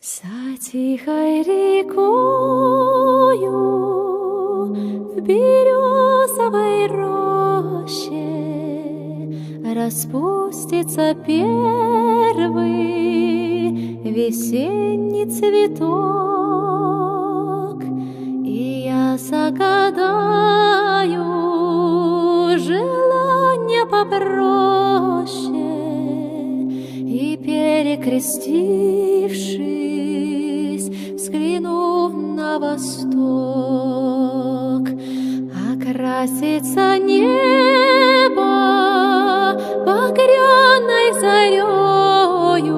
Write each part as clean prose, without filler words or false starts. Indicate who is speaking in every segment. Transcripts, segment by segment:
Speaker 1: За тихой рекою в березовой роще распустится первый весенний цветок, и я загадаю желание попроще, и перекрестившись, взгляну на восток. Окрасится небо багряной зарею,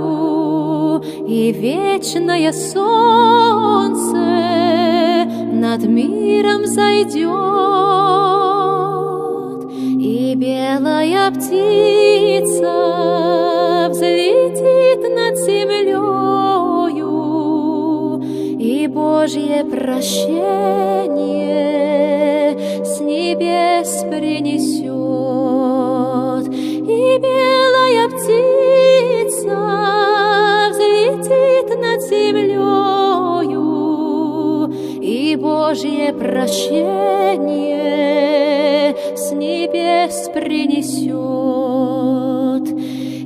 Speaker 1: и вечное солнце над миром зайдет, и белая птица взлетит над землею, и Божье прощение с небес принесет, и белая птица взлетит над землею, и Божье прощение с небес принесет,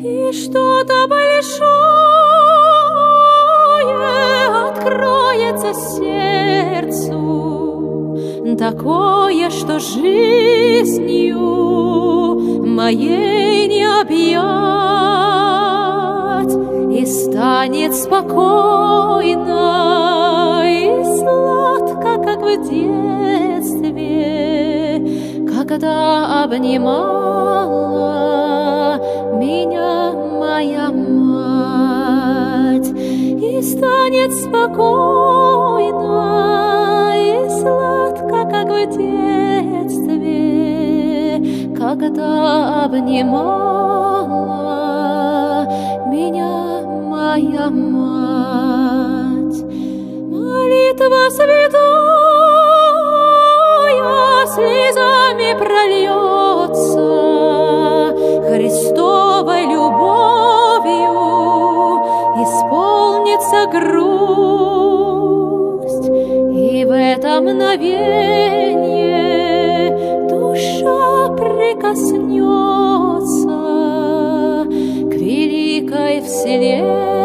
Speaker 1: и что-то большое откроется сердцу, такое, что жизнью моей не объять, и станет спокойно и сладко, как в детстве, когда обнимала меня моя мать, и станет спокойно и сладко, как в детстве, когда обнимала меня моя мать. Молитва святая слезами прольется, Христовой любовью исполнится грусть, и в это мгновенье душа прикоснется к великой вселенной,